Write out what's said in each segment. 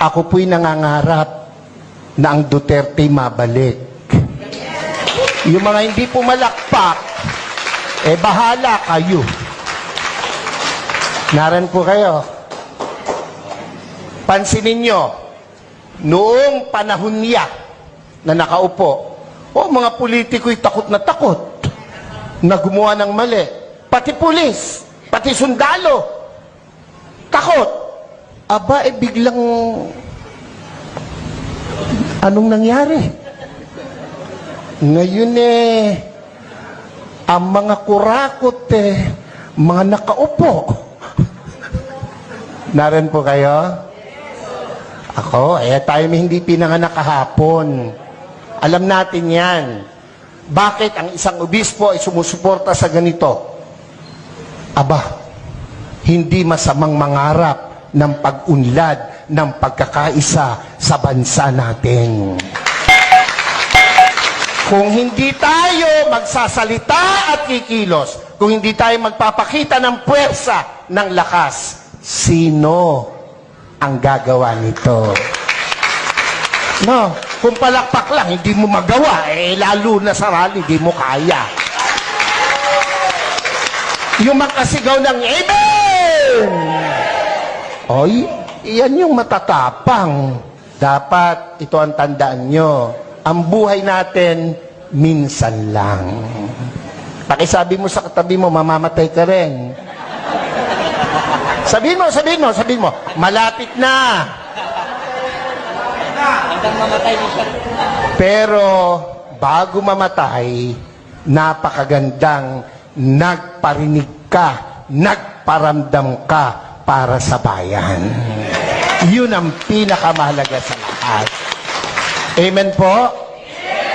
Ako po'y nangangarap na ang Duterte mabalik. Yung mga hindi pumalakpak, bahala kayo. Naran po kayo. Pansinin nyo, noong panahon niya na nakaupo, mga politiko'y takot na gumawa ng mali. Pati pulis, pati sundalo, takot. Aba, biglang, anong nangyari? Ngayon ang mga kurakot mga nakaupo. Naran po kayo? Ako, tayo may hindi pinanganak kahapon. Alam natin yan. Bakit ang isang obispo ay sumusuporta sa ganito? Aba, hindi masamang mangarap ng pag-unlad ng pagkakaisa sa bansa natin. Kung hindi tayo magsasalita at kikilos, kung hindi tayo magpapakita ng puwersa, ng lakas, sino ang gagawa nito? No, kung palakpak lang, hindi mo magawa, lalo na sa rally, hindi mo kaya. Yung makasigaw ng Amen! Oy, iyan yung matatapang. Dapat, ito ang tandaan nyo, ang buhay natin, minsan lang. Pakisabi mo sa katabi mo, mamamatay ka rin. Sabihin mo, malapit na. Hanggang mamatay mo siya. Pero, bago mamatay, napakagandang nagparinig ka, nagparamdam ka para sa bayan. Yun ang pinakamahalaga sa lahat. Amen po?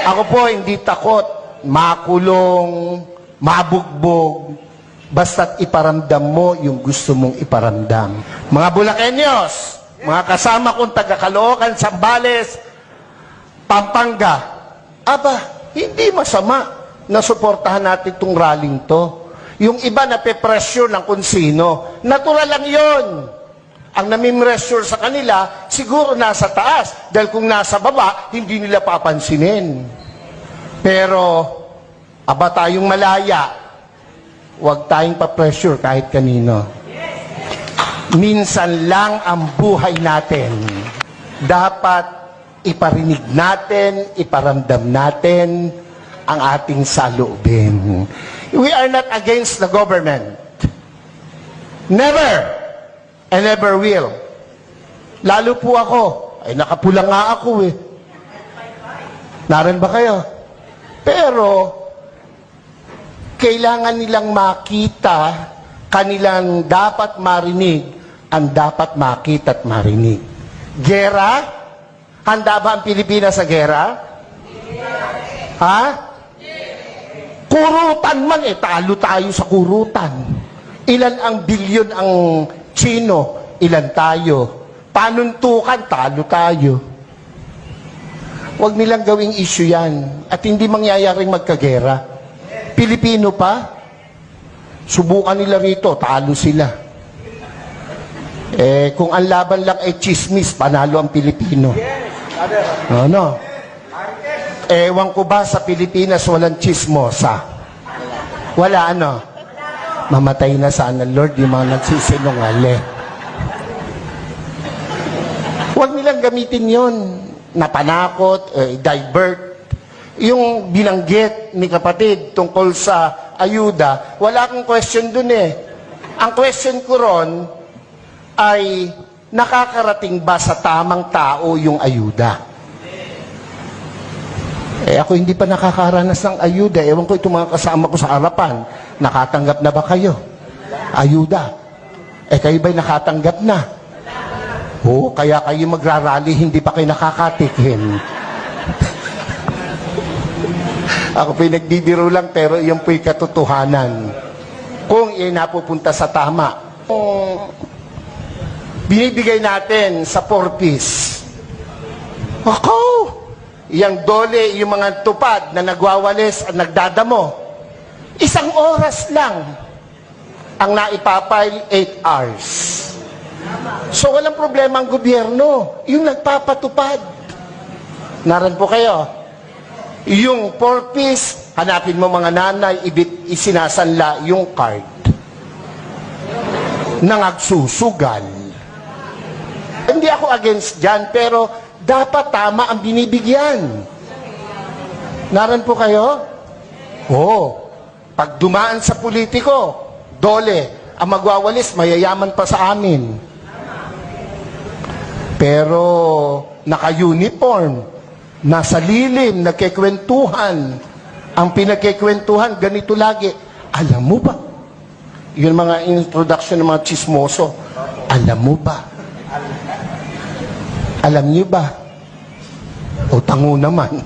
Ako po hindi takot makulong, mabugbog, basta't iparamdam mo yung gusto mong iparamdam. Mga Bulakenyos, mga kasama kong taga-Caloocan, Zambales, Pampanga, aba, hindi masama na suportahan natin itong rallying to. Yung iba na pe-pressure ng kung sino, natural lang yon. Ang nami-pressure sa kanila, siguro nasa taas. Dahil kung nasa baba, hindi nila papansinin. Pero, aba tayong malaya, huwag tayong pa-pressure kahit kanino. Minsan lang ang buhay natin. Dapat iparinig natin, iparamdam natin ang ating saloobin. We are not against the government. Never! And never will. Lalo po ako. Ay, nakapula nga ako Naran ba kayo? Pero, kailangan nilang makita, kanilang dapat marinig, ang dapat makita at marinig. Gera? Handa ba ang Pilipinas sa gera? Ha? Kurutan man talo tayo sa kurutan. Ilan ang bilyon ang Chino, ilan tayo? Panuntukan, talo tayo. Huwag nilang gawing issue yan. At hindi mangyayaring magkagera. Pilipino pa, subukan nila rito, talo sila. Kung ang laban lang ay chismis, panalo ang Pilipino. No. Ewan ko ba sa Pilipinas walang chismosa? Wala Mamatay na sana, Lord, yung mga nagsisinungaling. Huwag nilang gamitin yon na panakot, divert. Yung binanggit ni kapatid tungkol sa ayuda, wala akong question dun Ang question ko ron ay, nakakarating ba sa tamang tao yung ayuda? Ako hindi pa nakakaranas ng ayuda. Ewan ko itong mga kasama ko sa harapan. Nakatanggap na ba kayo? Ayuda. Kayo ba'y nakatanggap na? Oo, kaya kayo magrarally, hindi pa kayo nakakatikin. Ako po'y nagbibiro lang, pero iyon po'y katotohanan. Kung iyan napupunta sa tama. Binibigay natin sa 4-piece. Yang dole, yung mga tupad na nagwawalis at nagdadamo. 1 oras lang ang naipapile, 8 hours. So walang problema ang gobyerno, yung nagpapatupad. Naran po kayo. Yung 4-piece, hanapin mo mga nanay, isinasanla yung card. Nangagsusugal. Hindi ako against dyan, pero dapat tama ang binibigyan. Naran po kayo? Oo. Pag dumaan sa politiko, dole. Ang magwawalis, mayayaman pa sa amin. Pero naka-uniform, nasa lilim, nagkikwentuhan. Ang pinagkikwentuhan, ganito lagi. Alam mo ba? Yun mga introduction ng mga chismoso. Alam mo ba? Alam niyo ba? O tango naman.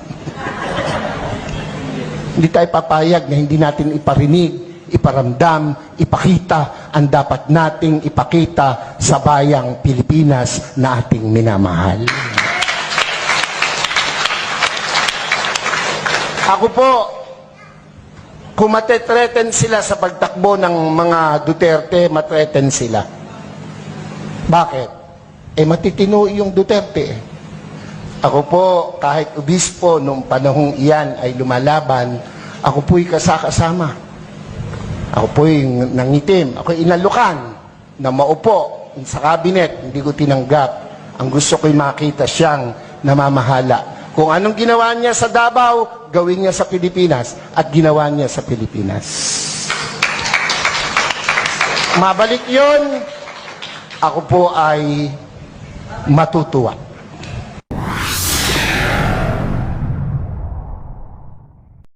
Hindi tayo papayag na hindi natin iparinig, iparamdam, ipakita ang dapat nating ipakita sa bayang Pilipinas na ating minamahal. Ako po, kung matetreten sila sa pagtakbo ng mga Duterte, matreten sila. Bakit? Matitino yung Duterte. Ako po, kahit obispo, nung panahong iyan ay lumalaban, ako po'y kasama. Ako po'y nangitim. Ako'y inalukan na maupo sa kabinet. Hindi ko tinanggap. Ang gusto ko'y makita siyang namamahala. Kung anong ginawa niya sa Davao, gawin niya sa Pilipinas. At ginawa niya sa Pilipinas. Mabalik yun, ako po ay matutuwa.